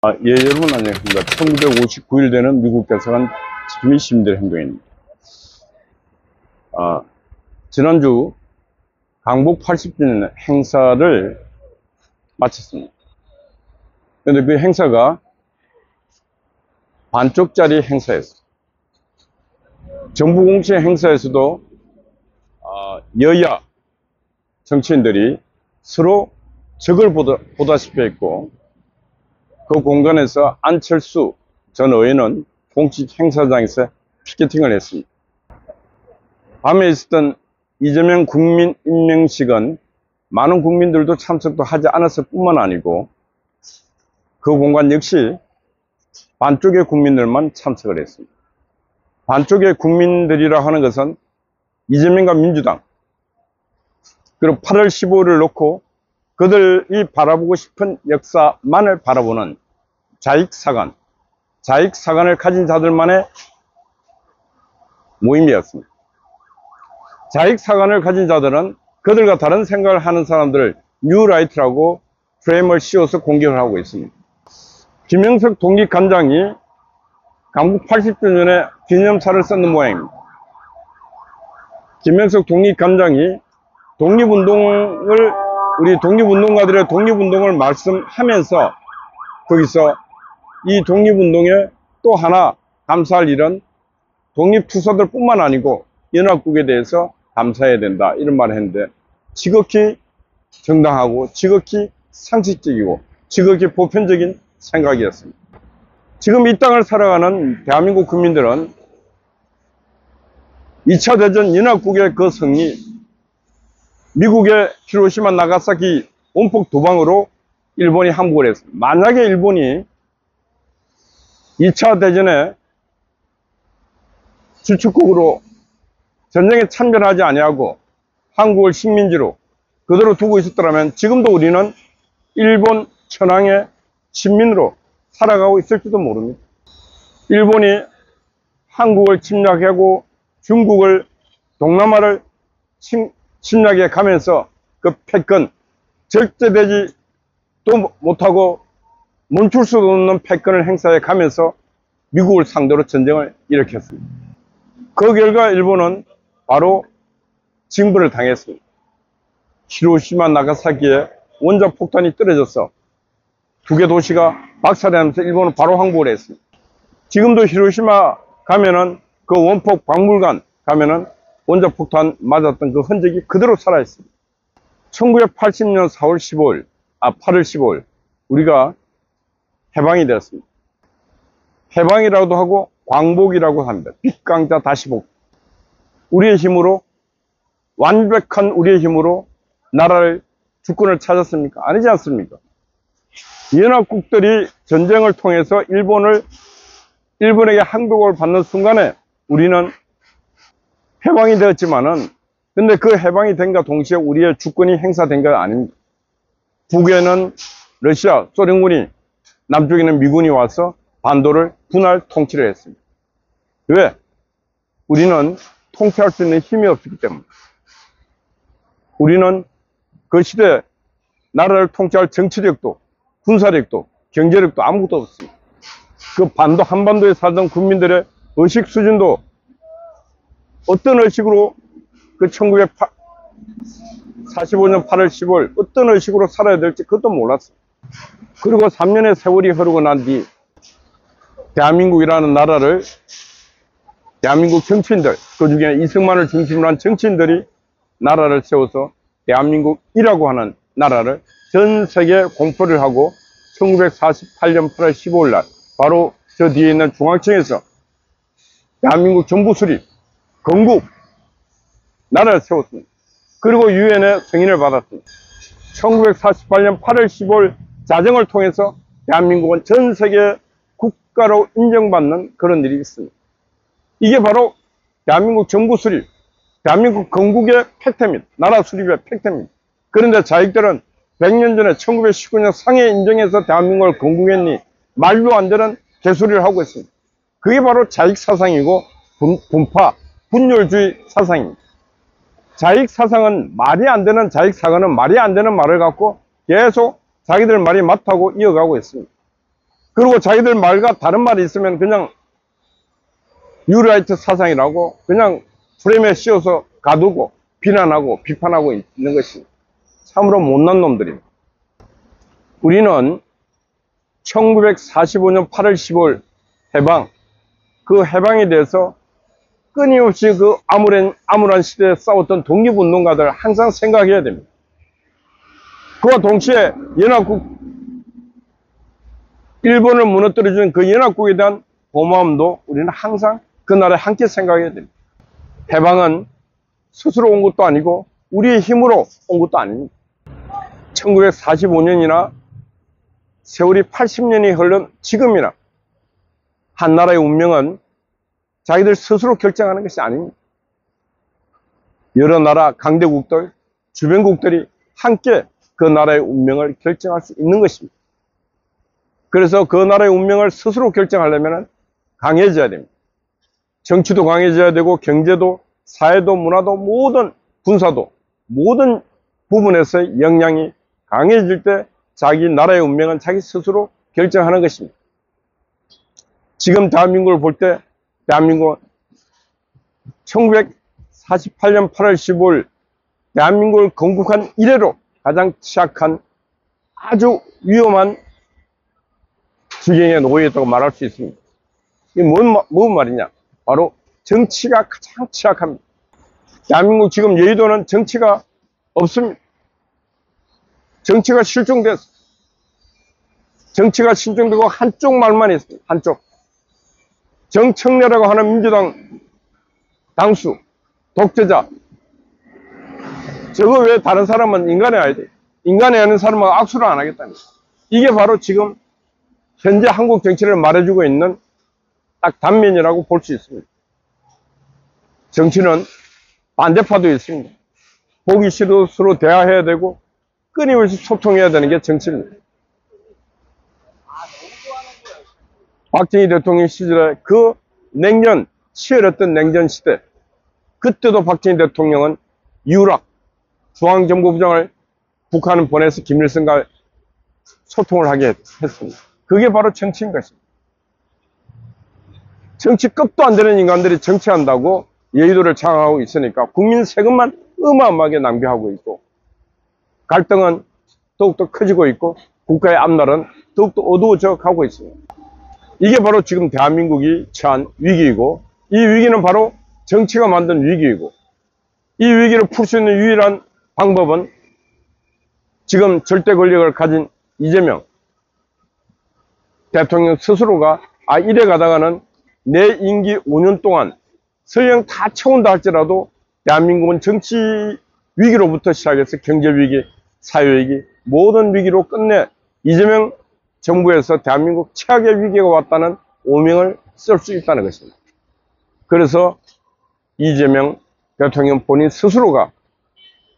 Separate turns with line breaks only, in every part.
예, 여러분 안녕하십니까. 1959일 되는 미국 대사관 지킴이 시민들의 행동입니다. 지난주 강북 80주년 행사를 마쳤습니다. 그런데 그 행사가 반쪽짜리 행사였어요. 정부 공식 행사에서도 여야 정치인들이 서로 적을 보다시피 했고, 그 공간에서 안철수 전 의원은 공식 행사장에서 피켓팅을 했습니다. 밤에 있었던 이재명 국민 임명식은 많은 국민들도 참석도 하지 않았을 뿐만 아니고, 그 공간 역시 반쪽의 국민들만 참석을 했습니다. 반쪽의 국민들이라 하는 것은 이재명과 민주당, 그리고 8월 15일을 놓고 그들이 바라보고 싶은 역사만을 바라보는 자익사관을 가진 자들만의 모임이었습니다. 자익사관을 가진 자들은 그들과 다른 생각을 하는 사람들을 뉴라이트라고 프레임을 씌워서 공격을 하고 있습니다. 김영석 독립관장이 강북 80주년에 기념사를 썼는 모양입니다. 김영석 독립관장이 우리 독립운동가들의 독립운동을 말씀하면서 거기서 이 독립운동에 또 하나 감사할 일은 독립투사들 뿐만 아니고 연합국에 대해서 감사해야 된다, 이런 말을 했는데, 지극히 정당하고 지극히 상식적이고 지극히 보편적인 생각이었습니다. 지금 이 땅을 살아가는 대한민국 국민들은 2차 대전 연합국의 그 승리, 미국의 히로시마 나가사키 원폭 도방으로 일본이 항복을 했습니다. 만약에 일본이 2차 대전에 주축국으로 전쟁에 참전하지 아니하고 한국을 식민지로 그대로 두고 있었더라면 지금도 우리는 일본 천황의 식민으로 살아가고 있을지도 모릅니다. 일본이 한국을 침략하고 중국을, 동남아를 침략해 가면서 그 패권, 절제되지도 못하고 멈출 수도 없는 패권을 행사해 가면서 미국을 상대로 전쟁을 일으켰습니다. 그 결과 일본은 바로 징벌을 당했습니다. 히로시마 나가사키에 원자폭탄이 떨어져서 두 개 도시가 박살나면서 일본은 바로 항복을 했습니다. 지금도 히로시마 가면은 그 원폭 박물관 가면은 원자폭탄 맞았던 그 흔적이 그대로 살아있습니다. 1980년 8월 15일 우리가 해방이 되었습니다. 해방이라고도 하고 광복이라고 합니다. 빛강자 다시 복. 우리의 힘으로, 완벽한 우리의 힘으로 나라를, 주권을 찾았습니까? 아니지 않습니까? 연합국들이 전쟁을 통해서 일본에게 항복을 받는 순간에 우리는 해방이 되었지만은, 근데 그 해방이 된과 동시에 우리의 주권이 행사된 건 아닙니다. 북에는 러시아, 소련군이, 남쪽에는 미군이 와서 반도를 분할 통치를 했습니다. 왜? 우리는 통치할 수 있는 힘이 없었기 때문입니다. 우리는 그 시대에 나라를 통치할 정치력도, 군사력도, 경제력도 아무것도 없습니다. 그 한반도에 살던 국민들의 의식 수준도 어떤 의식으로 그 1945년 8월 15일 어떤 의식으로 살아야 될지 그것도 몰랐어요. 그리고 3년의 세월이 흐르고 난 뒤 대한민국이라는 나라를, 대한민국 정치인들, 그 중에 이승만을 중심으로 한 정치인들이 나라를 세워서 대한민국이라고 하는 나라를 전 세계에 공표를 하고 1948년 8월 15일 날 바로 저 뒤에 있는 중앙청에서 대한민국 정부 수립, 건국, 나라를 세웠습니다. 그리고 유엔의 승인을 받았습니다. 1948년 8월 15일 자정을 통해서 대한민국은 전 세계 국가로 인정받는 그런 일이 있습니다. 이게 바로 대한민국 정부 수립, 대한민국 건국의 팩트입니다. 나라 수립의 팩트입니다. 그런데 자익들은 100년 전에 1919년 상해 인정해서 대한민국을 건국했니 말도 안 되는 개소리를 하고 있습니다. 그게 바로 자익사상이고 분열주의 사상입니다. 자익사상은 말이 안 되는, 자익사관은 말이 안 되는 말을 갖고 계속 자기들 말이 맞다고 이어가고 있습니다. 그리고 자기들 말과 다른 말이 있으면 그냥 뉴라이트 사상이라고 그냥 프레임에 씌워서 가두고 비난하고 비판하고 있는 것이 참으로 못난 놈들입니다. 우리는 1945년 8월 15일 해방, 그 해방에 대해서 끊임없이 그 암울한 시대에 싸웠던 독립운동가들 항상 생각해야 됩니다. 그와 동시에 일본을 무너뜨려준 그 연합국에 대한 고마움도 우리는 항상 그날에 함께 생각해야 됩니다. 해방은 스스로 온 것도 아니고 우리의 힘으로 온 것도 아닙니다. 1945년이나 세월이 80년이 흐른 지금이나 한 나라의 운명은 자기들 스스로 결정하는 것이 아닙니다. 여러 나라 강대국들, 주변국들이 함께 그 나라의 운명을 결정할 수 있는 것입니다. 그래서 그 나라의 운명을 스스로 결정하려면 강해져야 됩니다. 정치도 강해져야 되고 경제도, 사회도, 문화도, 모든 군사도 모든 부분에서의 역량이 강해질 때 자기 나라의 운명은 자기 스스로 결정하는 것입니다. 지금 대한민국을 볼 때 대한민국은 1948년 8월 15일 대한민국을 건국한 이래로 가장 취약한 아주 위험한 지경에 놓여 있다고 말할 수 있습니다. 이게 뭔 말이냐? 바로 정치가 가장 취약합니다. 대한민국 지금 여의도는 정치가 없습니다. 정치가 실종됐어. 정치가 실종되고 한쪽 말만 있습니다. 한쪽. 정청래라고 하는 민주당 당수, 독재자. 저거 왜 다른 사람은 인간해야 돼? 인간해야 사람은 악수를 안 하겠다는 거예요. 이게 바로 지금 현재 한국 정치를 말해주고 있는 딱 단면이라고 볼 수 있습니다. 정치는 반대파도 있습니다. 보기 싫어 서로 대화해야 되고 끊임없이 소통해야 되는 게 정치입니다. 박정희 대통령 시절에 그 치열했던 냉전 시대, 그때도 박정희 대통령은 유락, 중앙정보부장을 북한을 보내서 김일성과 소통을 하게 했습니다. 그게 바로 정치인 것입니다. 정치 끝도 안 되는 인간들이 정치한다고 여의도를 장악하고 있으니까 국민 세금만 어마어마하게 낭비하고 있고 갈등은 더욱더 커지고 있고 국가의 앞날은 더욱더 어두워져 가고 있습니다. 이게 바로 지금 대한민국이 처한 위기이고 이 위기는 바로 정치가 만든 위기이고 이 위기를 풀 수 있는 유일한 방법은 지금 절대 권력을 가진 이재명 대통령 스스로가 이래 가다가는 내 임기 5년 동안 설령 다 채운다 할지라도 대한민국은 정치 위기로부터 시작해서 경제 위기, 사회 위기, 모든 위기로 끝내 이재명 정부에서 대한민국 최악의 위기가 왔다는 오명을 쓸 수 있다는 것입니다. 그래서 이재명 대통령 본인 스스로가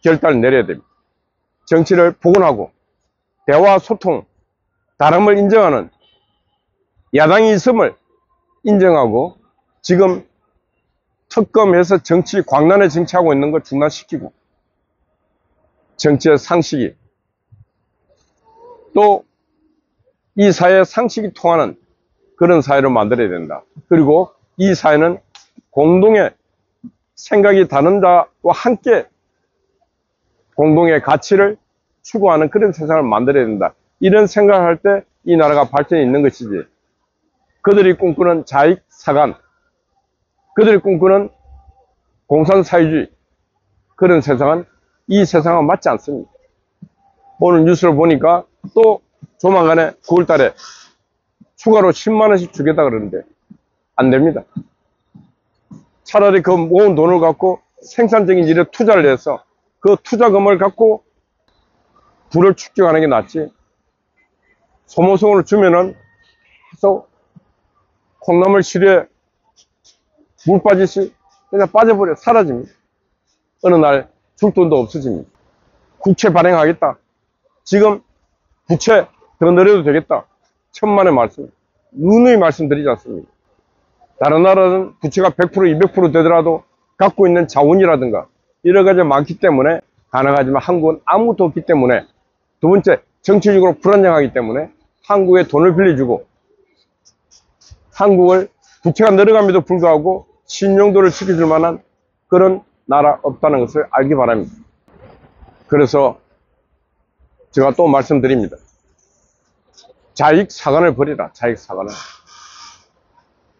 결단을 내려야 됩니다. 정치를 복원하고 대화, 소통, 다름을 인정하는 야당이 있음을 인정하고 지금 특검해서 광란에 정치하고 있는 걸 중단시키고 정치의 상식이 또 이 사회의 상식이 통하는 그런 사회를 만들어야 된다. 그리고 이 사회는 공동의 생각이 다른 자와 함께 공동의 가치를 추구하는 그런 세상을 만들어야 된다. 이런 생각을 할 때 이 나라가 발전이 있는 것이지. 그들이 꿈꾸는 자익 사관, 그들이 꿈꾸는 공산사회주의, 그런 세상은 이 세상과 맞지 않습니다. 오늘 뉴스를 보니까 또 조만간에 9월 달에 추가로 10만 원씩 주겠다 그러는데 안 됩니다. 차라리 그 모은 돈을 갖고 생산적인 일에 투자를 해서 그 투자금을 갖고 부를 축적하는 게 낫지. 소모성을 주면은 계속 콩나물 시루에 물 빠지시 그냥 빠져버려 사라집니다. 어느 날 줄 돈도 없어집니다. 국채 발행하겠다. 지금 부채 더 내려도 되겠다. 천만의 말씀, 누누이 말씀드리지 않습니다. 다른 나라는 부채가 100%, 200% 되더라도 갖고 있는 자원이라든가 여러 가지 많기 때문에 가능하지만 한국은 아무것도 없기 때문에, 두 번째 정치적으로 불안정하기 때문에 한국에 돈을 빌려주고 한국을 부채가 늘어감에도 불구하고 신용도를 지켜줄 만한 그런 나라 없다는 것을 알기 바랍니다. 그래서 제가 또 말씀드립니다. 자익사관을 버리라. 자익사관을.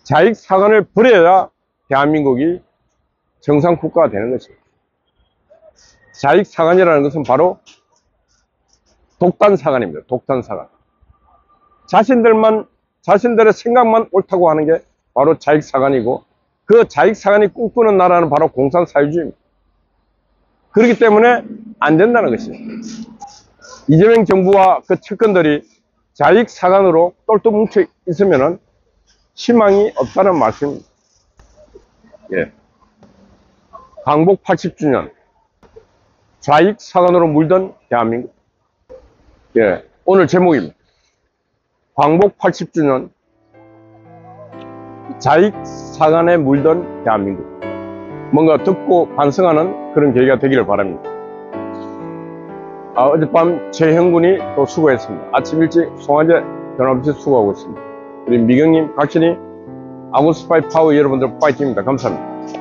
자익사관을 버려야 대한민국이 정상국가가 되는 것입니다. 자익사관이라는 것은 바로 독단사관입니다. 독단사관. 자신들의 생각만 옳다고 하는 게 바로 자익사관이고, 그 자익사관이 꿈꾸는 나라는 바로 공산사회주의입니다. 그렇기 때문에 안 된다는 것입니다. 이재명 정부와 그 측근들이 자익사관으로 똘똘 뭉쳐 있으면은 희망이 없다는 말씀입니다. 예. 광복 80주년. 자익사관으로 물든 대한민국. 예. 오늘 제목입니다. 광복 80주년. 자익사관에 물든 대한민국. 뭔가 듣고 반성하는 그런 계기가 되기를 바랍니다. 어젯밤 최형군이 또 수고했습니다. 아침 일찍 송화제 변함없이 수고하고 있습니다. 우리 미경님, 각신이 아몬스파이 파워 여러분들 파이팅입니다. 감사합니다.